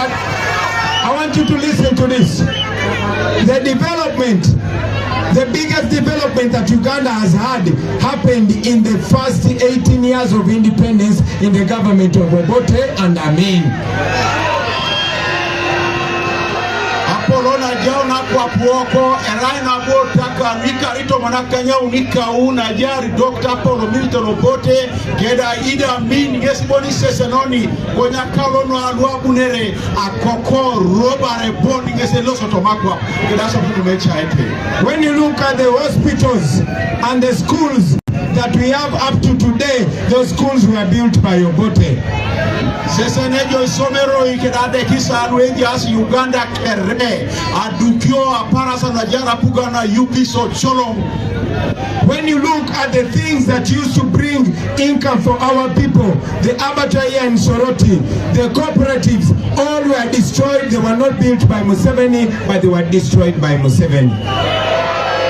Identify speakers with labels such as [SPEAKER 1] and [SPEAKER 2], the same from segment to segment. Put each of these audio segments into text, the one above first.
[SPEAKER 1] But I want you to listen to this. The development, the biggest development that Uganda has had happened in the first 18 years of independence in the government of Obote and Amin.
[SPEAKER 2] Apolona jauna kwa puoko eraina botaka mikarito manakanya unika una jari Dr. Apollo Milton Obote keda ida min gesiboni sesenoni konya kalono alwa bunere akoko robare boni geseloso tomakwa keda so kumecha epe.
[SPEAKER 1] When you look at the hospitals and the schools that we have up to today, those schools were built by Obote.
[SPEAKER 2] Sesenejo isomero ikedade kisanu ejas Uganda kere adukio aparasa na jara pugana yupiso cholong.
[SPEAKER 1] When you look at the things that used to bring income for our people, the abattoir here in Soroti, the cooperatives, all were destroyed. They were not built by Museveni, but they were destroyed by Museveni.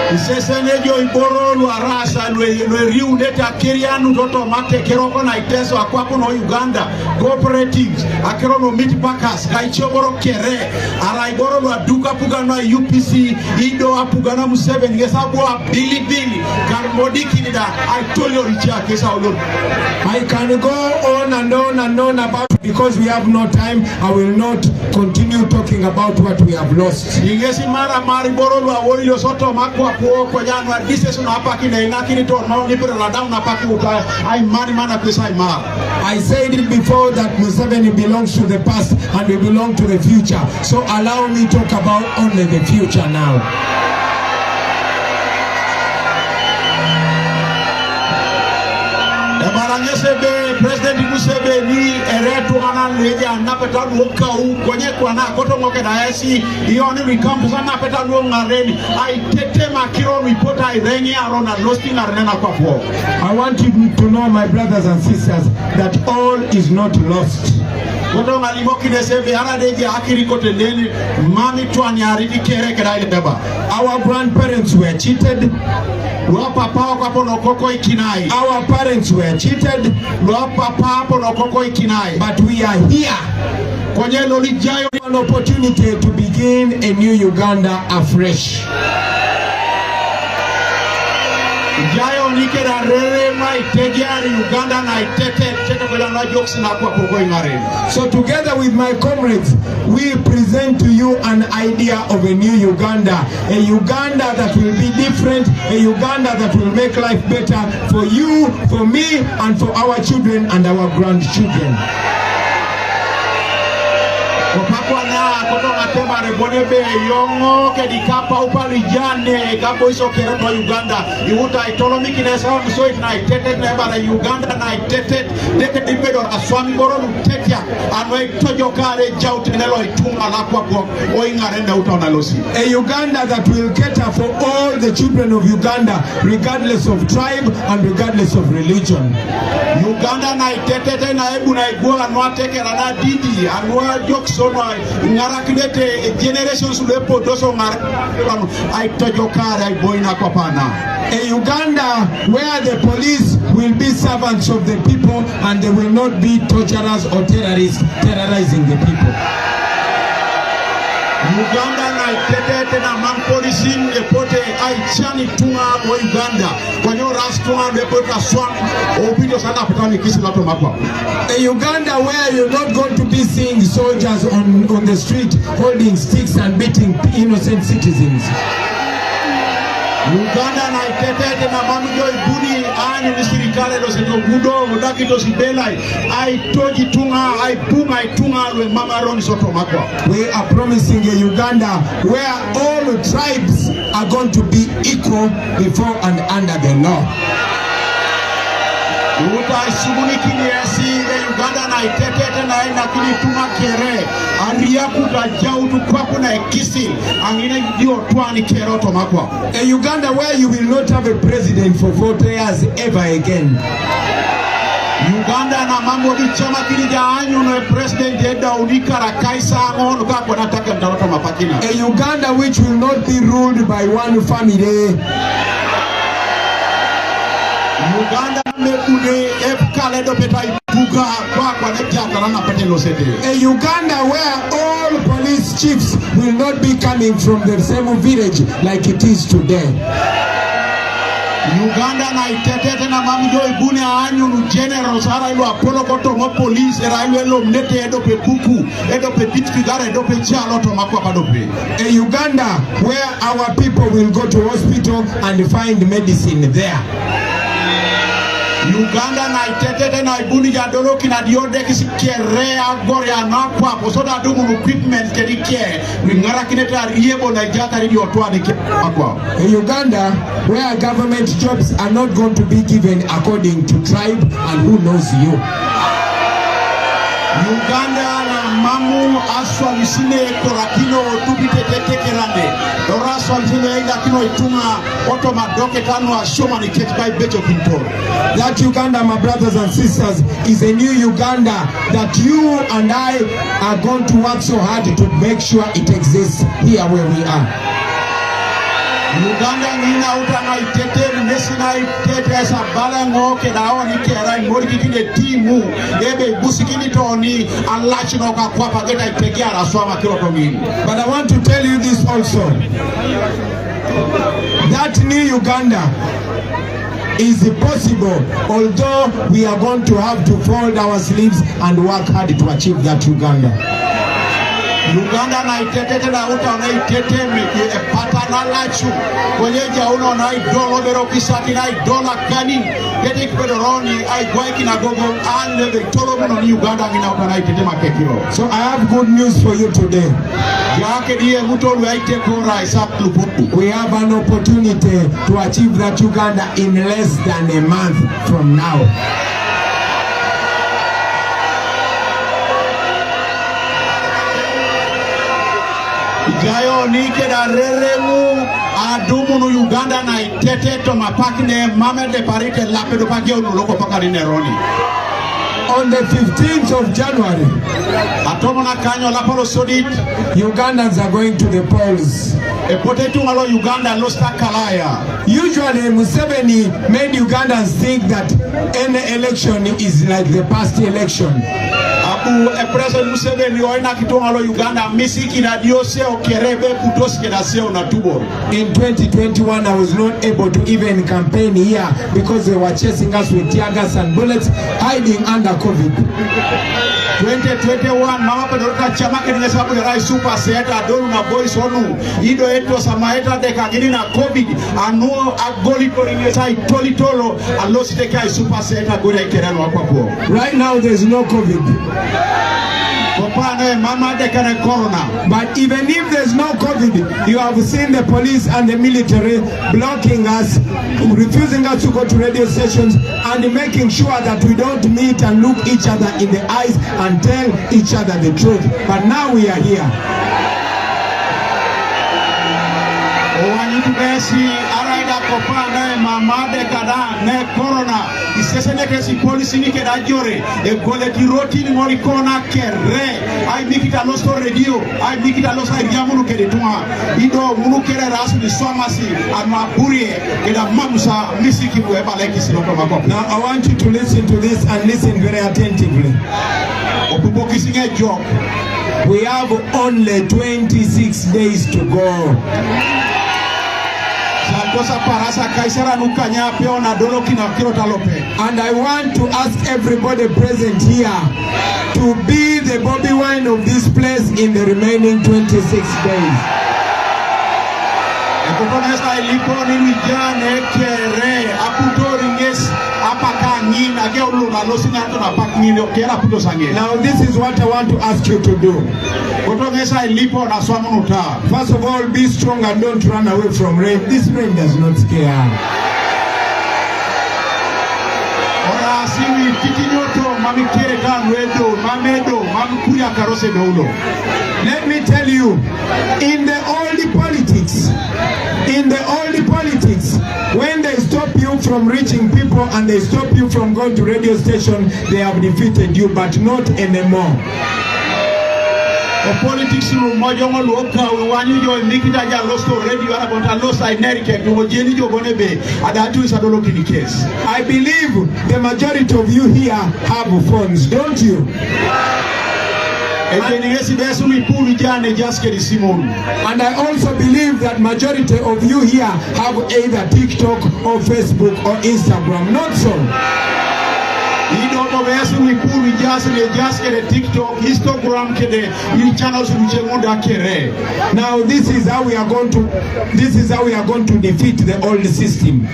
[SPEAKER 2] Sesenejo iboro luarasa riundeta kirianu toto mate keroko na iteso akwako no Uganda cooperatives akero no meat packers kaichoboro kere ara iboro lu aduka pugana UPC ido apugana Museveni gesabu bilibili karmodiki nida I told you richa kesa olo.
[SPEAKER 1] I can go on and on and on about it. Because we have no time, I will not continue talking about what we have lost.
[SPEAKER 2] Ingesi mara mari boro lu awori soto makwa I
[SPEAKER 1] said it before that Museveni belongs to the past and we belong to the future. So allow me to talk about only the future now.
[SPEAKER 2] President Museveni eretu analeja napeta luka kwenye kwa na koto ngoke na esi ioni mikampu sana peta luka ngareni aitete makiro mipota irengi arona losti ngarena kwa po.
[SPEAKER 1] I want you to know, my brothers and sisters, that all is not lost.
[SPEAKER 2] Koto ngalimoki neseve anadeja akiri kote leni mami tuani aridi kere kera ile beba.
[SPEAKER 1] Our grandparents were cheated.
[SPEAKER 2] Our
[SPEAKER 1] parents were cheated, but we are here. An opportunity to begin a new Uganda afresh. So together with my comrades, we present to you an idea of a new Uganda. A Uganda that will be different, a Uganda that will make life better for you, for me, and for our children and our grandchildren.
[SPEAKER 2] Rebonebe yongo ke dikapa upalijane kabo iso kereto Uganda iuta itolomi kinesa so it na itete na bara Uganda na itete deke dipedo aswami boro tetia anwe tojo kare jautenelo ituma la kwa o ingarenda utaona losi.
[SPEAKER 1] A Uganda that will cater for all the children of Uganda regardless of tribe and regardless of religion.
[SPEAKER 2] Uganda na itete na ebu na igwa anwa teke na didi anwa joksono ngarakidete generations lepo doso I tojokara boina kopana.
[SPEAKER 1] A Uganda where the police will be servants of the people and they will not be torturers or terrorists terrorizing the people.
[SPEAKER 2] Uganda na itete na mampolisin lepote aichani tunga wa Uganda kwenye rastunga lepota swam obito sana petani kisi lato makwa.
[SPEAKER 1] A Uganda where you're not going to be seeing soldiers on the street holding sticks and beating innocent citizens.
[SPEAKER 2] Uganda na itete na mamujo ibuni ani nisirikale do seto gudo udaki do sibelai ai toji tunga ai bunga itunga lwe mama roni soto makwa.
[SPEAKER 1] We are promising a Uganda where all tribes are going to be equal before and under the law.
[SPEAKER 2] Uta isumuni kiniesi Uganda na itete na ina kini tuma kere aria kuta jautu kwa kuna ekisi angine dio tuani kero tomakwa.
[SPEAKER 1] A Uganda where you will not have a president for 40 years ever again.
[SPEAKER 2] Uganda na mambo di chama kilija anyu no president eda unikara kaisa ngono kwa nataka mtarota mapakina.
[SPEAKER 1] A Uganda which will not be ruled by one family.
[SPEAKER 2] Uganda mekune epkale do peta ibu Uga kwa nejata na patelo sete.
[SPEAKER 1] A Uganda where all police chiefs will not be coming from the same village like it is today.
[SPEAKER 2] Uganda na itetete na mamjo ibune anyu nu general sara ilo apolo koto mo police era ilo mnete edo pe buku edo pe bitfigara edo pe chalo to makwa padope.
[SPEAKER 1] A Uganda where our people will go to hospital and find medicine there.
[SPEAKER 2] Uganda na itetete na ibuni ya dolo kina diode kisi kere agore anakwa posoda dumu equipment kedi care ngara kineta riebo na jata ri otwa de akwa.
[SPEAKER 1] A Uganda where government jobs are not going to be given according to tribe and who knows you.
[SPEAKER 2] Uganda na mamu aswa misine korakino tubite kerande doraswa misine ida kino ituma oto madoke tano ashoma ni keti by becho pinto.
[SPEAKER 1] That Uganda, my brothers and sisters, is a new Uganda that you and I are going to work so hard to make sure it exists here where we are.
[SPEAKER 2] Uganda nina utana itete nesina itete esa balango ke dawa ni kera moriki kine timu ebe busikini toni alachi no kwa pageta iteke araswa makiro tongini.
[SPEAKER 1] But I want to tell you this also. That new Uganda is possible, although we are going to have to fold our sleeves and work hard to achieve that Uganda.
[SPEAKER 2] Uganda na itete na uta na itete patana lachu kwenyeja uno na idolo bero kisati na idola kani kete kipedoroni aigwaiki na gogo ane the tolo mno ni Uganda ngina uta na itete makekiro.
[SPEAKER 1] So I have good news for you today. We have an opportunity to achieve that Uganda in less than a month from now.
[SPEAKER 2] Gayo nike da reremu adumu no Uganda na itete to mapakine mame de parite lape do pakio no loko pakari neroni.
[SPEAKER 1] On the 15th of January, Ugandans are going to the polls. Usually Museveni made Ugandans think that any election is like the past election.
[SPEAKER 2] In
[SPEAKER 1] 2021, I was not able to even campaign here because they were chasing us with tear gas and bullets, hiding under COVID.
[SPEAKER 2] 2021 mama pedorka chama kile sababu ya rais super seata donu na boys onu ido eto samaeta de kagini na COVID anu agoli koringe sai tolitolo alosi de kai super seata gori ikerano hapo.
[SPEAKER 1] Right now there is no COVID. But even if there's no COVID, you have seen the police and the military blocking us, refusing us to go to radio stations and making sure that we don't meet and look each other in the eyes and tell each other the truth. But now we are here.
[SPEAKER 2] Mamade kada ne corona isesene kesi polisi ni keda jore e gole ti roti ni mori kona kere ai mikita lo sto radio ai mikita lo sai jamunu kede tuma ido munu kere rasu ni somasi ama burie keda mamusa misiki bu eba like sino ko mako.
[SPEAKER 1] Now I want you to listen to this and listen very attentively.
[SPEAKER 2] Okuboki singe job.
[SPEAKER 1] We have only 26 days to go.
[SPEAKER 2] And
[SPEAKER 1] I want to ask everybody present here to be the Bobby Wine of this place in the remaining 26 days. Now this is what I want to ask you to do. First of all, be strong and don't run away from rain. This rain does not scare. Let me tell you, in the old politics, when they stop you from reaching people and they stop you from going to radio station, they have defeated you, but not anymore.
[SPEAKER 2] politics no mojo mo loka wanyu jo mikita ja lost already wala bonta lost I nerike to jeni jo bonebe adatu isadolo kini case.
[SPEAKER 1] I believe the majority of you here have phones, don't you?
[SPEAKER 2] And I
[SPEAKER 1] also believe that majority of you here have either TikTok or Facebook or Instagram, not so?
[SPEAKER 2] TikTok, Instagram, channels.
[SPEAKER 1] Now this is how we are going to defeat the old system.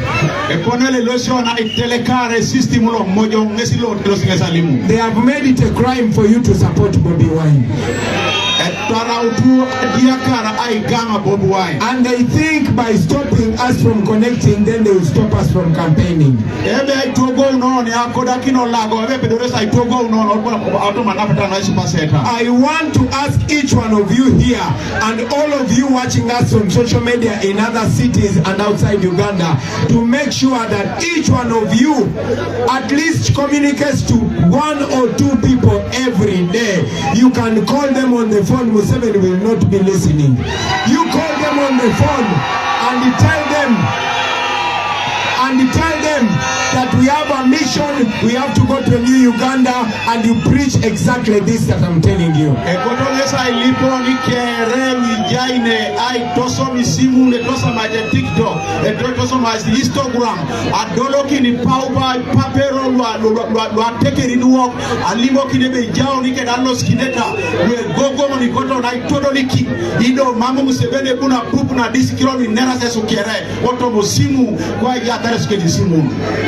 [SPEAKER 1] They have made it a crime for you to support Bobby Wine. And they think by stopping us from connecting, then they will stop us from campaigning.
[SPEAKER 2] I
[SPEAKER 1] want to ask each one of you here and all of you watching us on social media in other cities and outside Uganda to make sure that each one of you at least communicates to 1 or 2 people every day. You can call them on the phone. Museveni will not be listening. You call them on the phone and tell them that we have a mission, we have to go to a new Uganda, and you preach exactly this that I'm telling you.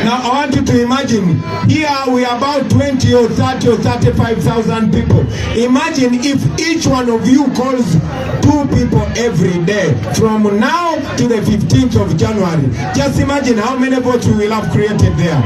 [SPEAKER 1] Now I want you to imagine, here we are about 20 or 30 or 35,000 people. Imagine if each one of you calls 2 people every day from now to the 15th of January. Just imagine how many votes we will have created there.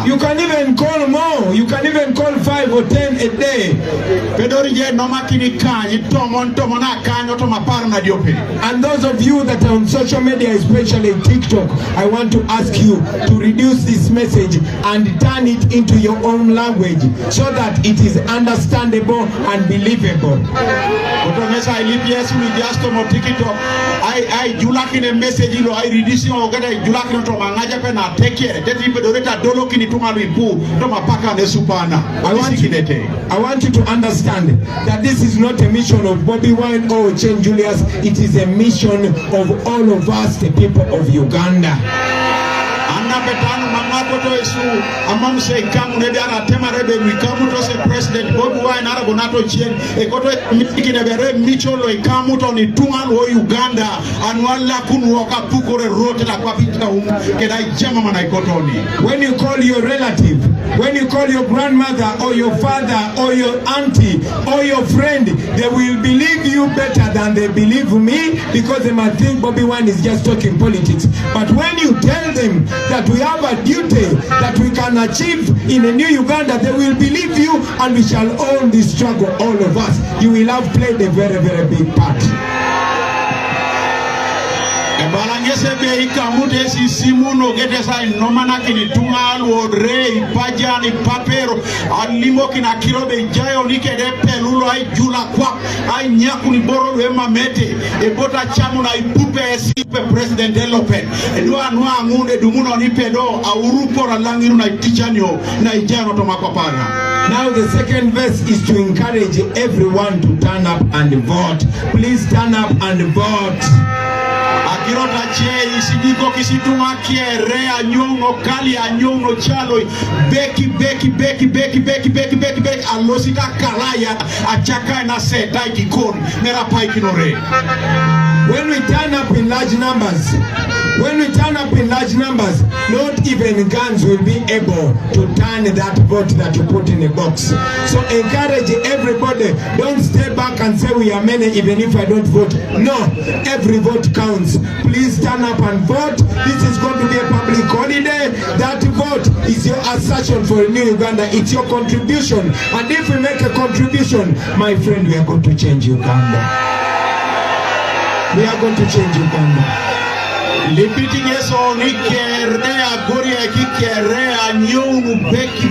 [SPEAKER 1] You can even call more. You can even call 5 or 10 a day. And those of you that are on social media, especially TikTok, I want to ask you to reduce this message and turn it into your own language so that it is understandable and believable.
[SPEAKER 2] I you like in a message, you know, I reducing or get a Julakin to Mangaja and take care. That people don't look in it to my report, to my pack and the supana. I
[SPEAKER 1] want you to understand that this is not a mission of Bobby Wine or Chen Julius. It is a mission of all of us, the people of Uganda.
[SPEAKER 2] President Bobi Wine aragonato chien ekoto mikine bere micholo ikamuto ni tunalo Uganda anwala kunwoka pukore rote la kwa pita keda jama mana ikotoni.
[SPEAKER 1] When you call your relative, when you call your grandmother or your father or your auntie or your friend, they will believe you better than they believe me because they might think Bobby Wine is just talking politics. But when you tell them that we have a duty that we can achieve in a new Uganda, they will believe you and we shall own this struggle, all of us. You will have played a very, very big part.
[SPEAKER 2] Balangese be ikamute si simuno gete sa nomana kini tungalu rei pajani papero alimo kina kirobe jayo nikede pelulo ay jula kwa ay nyaku ni boro we mamete e bota chamu na ipupe sipe president Elopen e doa noa ngunde dumuno ni pedo awuru pora langiru na tichanyo na ijano to makopana.
[SPEAKER 1] Now the second verse is to encourage everyone to turn up and vote. Please turn up and vote.
[SPEAKER 2] Akirota che isidiko kisituma kiere anyongo kali anyongo chalo beki alosita kalaya achaka na seta ikon mera paikinore.
[SPEAKER 1] When we turn up in large numbers, When we turn up in large numbers, not even guns will be able to turn that vote that you put in a box. So encourage everybody, don't stay back and say we are many even if I don't vote. No, every vote counts. Please turn up and vote. This is going to be a public holiday. That vote is your assertion for a new Uganda. It's your contribution. And if we make a contribution, my friend, we are going to change Uganda. We are going to change Uganda.
[SPEAKER 2] Lipitigeso ni kerea goria ki kerea nyunu beki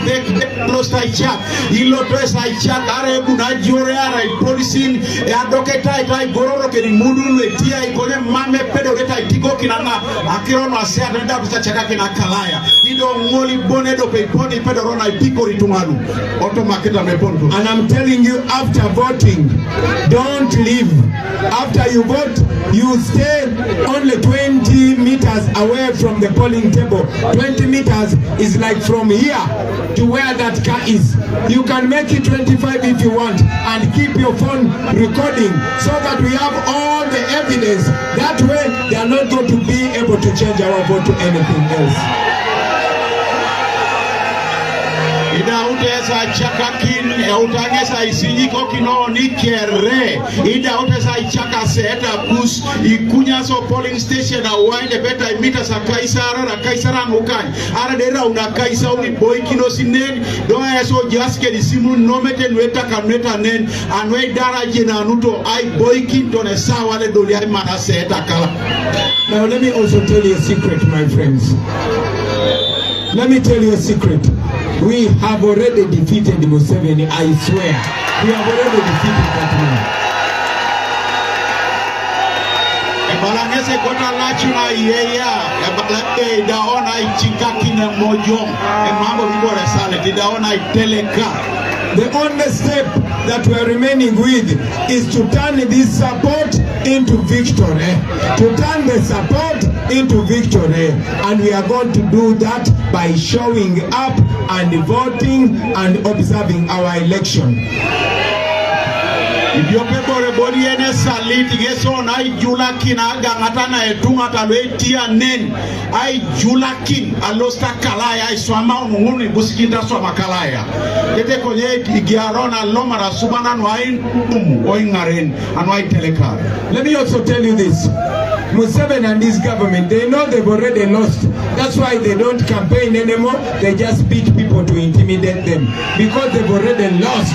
[SPEAKER 2] losta icha ilo pesa icha kare buna jore ara polisin e adoketa ita gororo ke ni mudu letia ikone mame pedo leta itiko kinanga akiro no ase adenda tutachaka kina kalaya ido ngoli bone do pe poni pedo rona itiko ritumanu automaketa mepondo.
[SPEAKER 1] And I'm telling you, after voting, don't leave. After you vote, you stay only 20 meters away from the polling table. 20 meters is like from here to where that car is. You can make it 25 if you want, and keep your phone recording so that we have all the evidence. That way they are not going to be able to change our vote to anything else.
[SPEAKER 2] Ida utesa chakakin utangesa isinyiko kino ni kere ida utesa ichaka seta kus ikunya so polling station na wide beta imita sa kaisara na kaisara ngukani ara dera una kaisa uni boy kino sinen do eso jaske di simu nomete nweta kameta nen anwe dara jina nuto ai boy kinto ne sawa le doli ai mana seta kala.
[SPEAKER 1] Now let me also tell you a secret, my friends. Let me tell you a secret. We have already defeated Museveni, I swear. We have already defeated that man.
[SPEAKER 2] Balangese kota lachuna yeya balake daona ichikakine mojong mambo bidore sale daona iteleka.
[SPEAKER 1] The only step that we are remaining with is to turn this support into victory. To turn the support into victory. And we are going to do that by showing up and voting and observing our election.
[SPEAKER 2] If you people body ene saliti geso na julakin aga ngatana etunga talwetia nen ai julakin alosta kalaya iswama nguni busikinda swama kalaya kete konye igiarona lomara subana no ai oingaren anwai teleka.
[SPEAKER 1] Let me also tell you this. Museveni and his government, they know they've already lost. That's why they don't campaign anymore. They just beat people to intimidate them because they've already lost.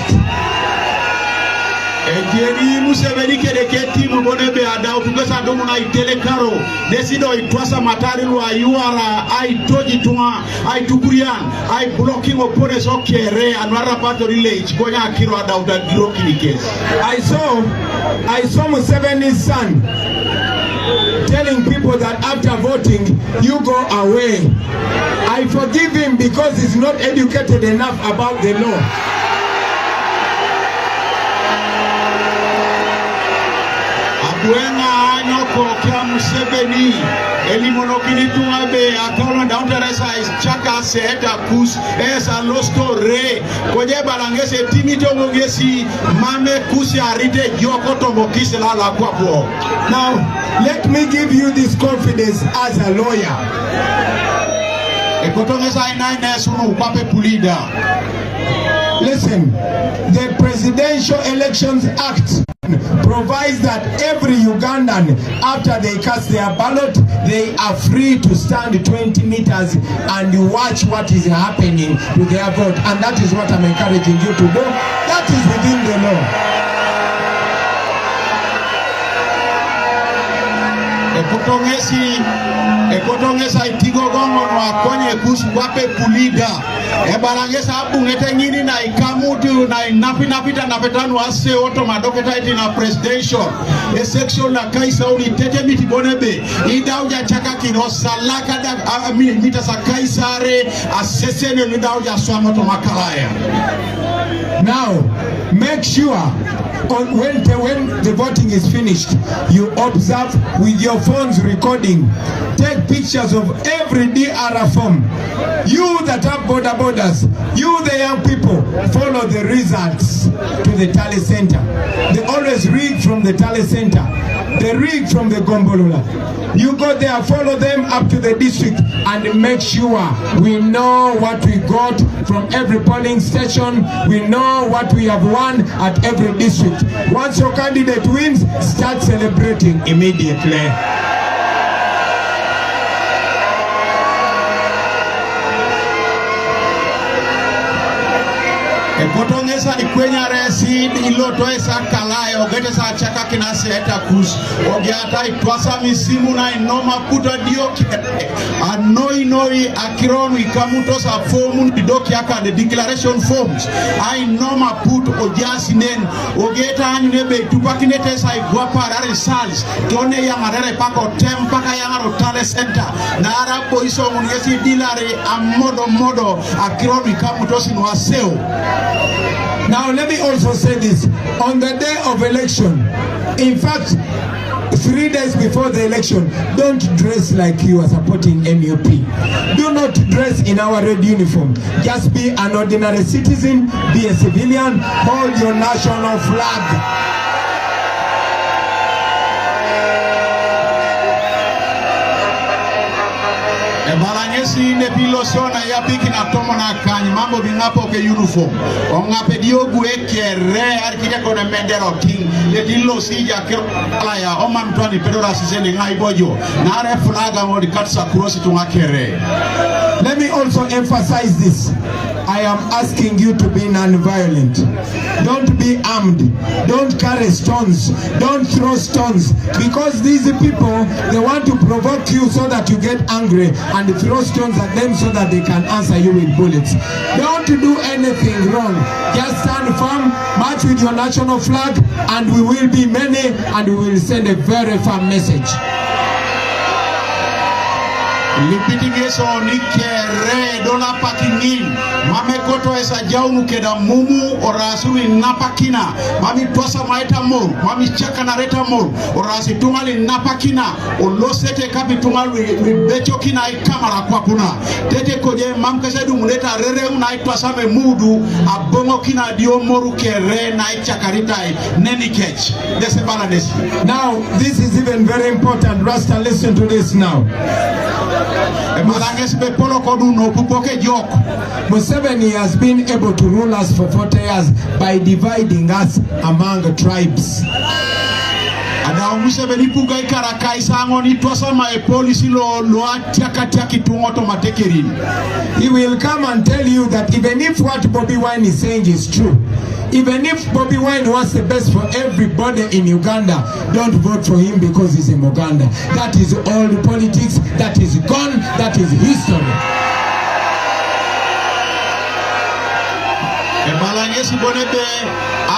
[SPEAKER 2] Ejeni Museveni kedeketi mbonebe adao tukesa domo na itelekaro desido itwasa matari lwa yuara ai toji tunga ai tukurian ai blocking opponents okere anwara pato village konya akiro adao da blocking case.
[SPEAKER 1] I saw Museveni's son telling people that after voting you go away. I forgive him because he's not educated enough about the law.
[SPEAKER 2] Buena nyoko kia Museveni elimono kinitunga be akona daunteresa chaka seta kus esa losto re koje balangese timito ngesi mame kusi arite joko tombo kisela la kwapo.
[SPEAKER 1] Now let me give you this confidence as a lawyer.
[SPEAKER 2] Ekotongesa inaina sunu pape pulida.
[SPEAKER 1] Listen, the Presidential Elections Act provides that every Ugandan, after they cast their ballot, they are free to stand 20 meters and watch what is happening to their vote. And that is what I'm encouraging you to do. That is within the law.
[SPEAKER 2] Ekotongesa itigo gongo no akonye kusu wape pulida ebalangesa abungete ngini na ikamutu na napita napetanu ase oto madoketa iti na presidential section la kaisa uni tete miti bonebe ida uja chaka kirosa laka da mita sa kaisare asesene lida uja swamoto makalaya.
[SPEAKER 1] Now make sure when the voting is finished, you observe with your phones recording. Take pictures of every DR form. You that have borders, you the young people, follow the results to the tally center. They always read from the tally center. the rig from the Gombolula. You go there, follow them up to the district and make sure we know what we got from every polling station. We know what we have won at every district. Once your candidate wins, start celebrating immediately.
[SPEAKER 2] Kotongesa ni kwenya resi iloto esa kalaya ogete sa chaka kinasi eta kus ogiata itwasa misimu na inoma kuta dioki noi akironu ikamuto sa fomu didoki aka the declaration forms inoma put ojasi nen ogeta anyunebe tupakinete sa igwapa rare sals tone ya marere pako tempaka ya rotale center na arabo iso ngesi dilare amodo akironu ikamuto sinwaseo.
[SPEAKER 1] Now let me also say this, on the day of election, in fact 3 days before the election, don't dress like you are supporting NUP. Do not dress in our red uniform. Just be an ordinary citizen, be a civilian, hold your national flag.
[SPEAKER 2] Balanyesi ne pilosona ya biki na tomo na kanyi mambo bingapo ke uniform ongape diogu ekere arkite kone mendero king le dilo sija kala ya oma mtwani pedora siseni ngai bojo na are flaga ngodi katsa cross tungakere.
[SPEAKER 1] Let me also emphasize this. I am asking you to be non-violent. Don't be armed. Don't carry stones. Don't throw stones. Because these people, they want to provoke you so that you get angry and throw stones at them so that they can answer you with bullets. Don't do anything wrong. Just stand firm, march with your national flag, and we will be many, and we will send a very firm message.
[SPEAKER 2] Lipitigeso ni kere dola pakinin mame koto esa jaunu keda mumu orasumi napakina mami tosa maeta mor mami chaka na reta mor orasi tungali napakina olosete kapi tungali becho kina ikamara kwa kuna tete koje mamkese dumuleta rere unaitwa me mudu abongo kina dio moru kere na ichakarita neni kech dese baladesi.
[SPEAKER 1] Now this is even very important. Rasta, listen to this now. Museveni has been able to rule us for 40 years by dividing us among tribes. He will come and tell you that even if what Bobby Wine is saying is true, even if Bobby Wine wants the best for everybody in Uganda, don't vote for him because he's in Uganda. That is old politics, that is gone, that is history.
[SPEAKER 2] Balanyesi bonebe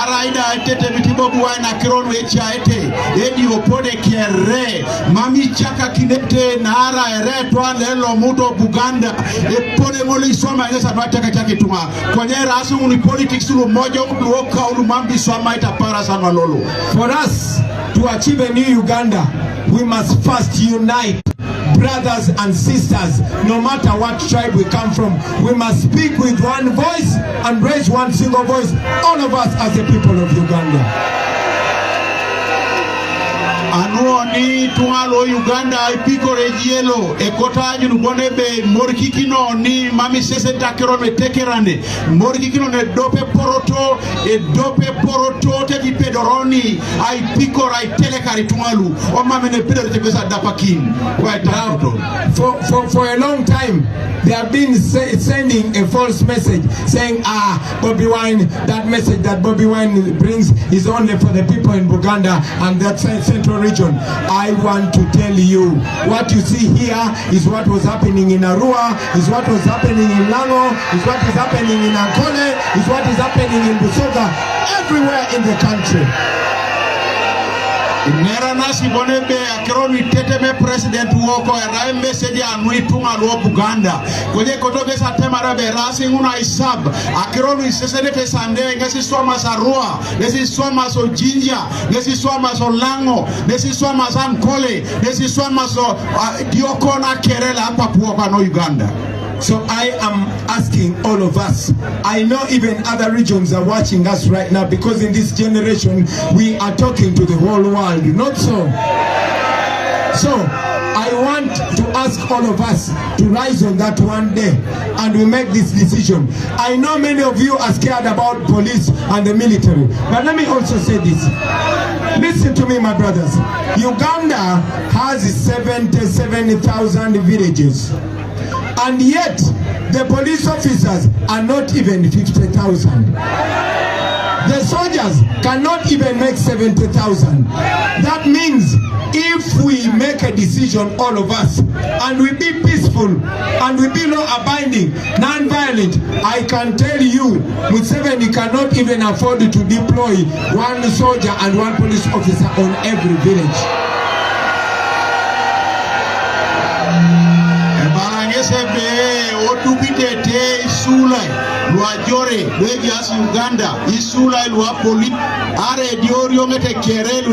[SPEAKER 2] araida etete mitibobu wa na kironu echaete edi opode kere mami chaka kinete na ara eretwa lelo mudo Buganda epone ngoli swama ngesa bataka chaki tuma kwenye rasu uni politics ulo moja uloka ulu mambi swama itapara sana lolo.
[SPEAKER 1] For us to achieve a new Uganda, we must first unite. Brothers and sisters, no matter what tribe we come from, we must speak with one voice and raise one single voice, all of us as the people of Uganda.
[SPEAKER 2] Anuoni tualo Uganda ipiko regielo ekota junubonebe morkikino ni mami sese takero me tekerane morkikino ne dope poroto e dope poroto te di pedoroni ai piko rai telekari tualu o mame ne pedoro te besa dapakin
[SPEAKER 1] for a long time they have been sending a false message saying Bobby Wine, that message that Bobby Wine brings is only for the people in Buganda and that central region. I want to tell you, what you see here is what was happening in Arua, is what was happening in Lango, is what is happening in Ankole, is what is happening in Busoga, everywhere in the country.
[SPEAKER 2] Nera nasi bonebe akironi teteme president woko era message anui tunga lo Buganda kwenye kotoke sa temara be rasi una isab akironi sesenete sande ngesi swama sa Arua ngesi swama so Jinja ngesi swama so Lango ngesi swama sa Ankole ngesi swama so Dioko na Kerela hapa puoka no Uganda.
[SPEAKER 1] So I am asking all of us. I know even other regions are watching us right now, because in this generation we are talking to the whole world. Not so. So I want to ask all of us to rise on that one day and we make this decision. I know many of you are scared about police and the military, but let me also say this. Listen to me, my brothers. Uganda has 77,000 villages, and yet the police officers are not even 50,000. The soldiers cannot even make 70,000. That means if we make a decision, all of us, and we be peaceful, and we be law-abiding, non-violent, I can tell you, Museveni cannot even afford to deploy one soldier and one police officer on every village. Uganda, Isula, Are Diorio Mete Kerel.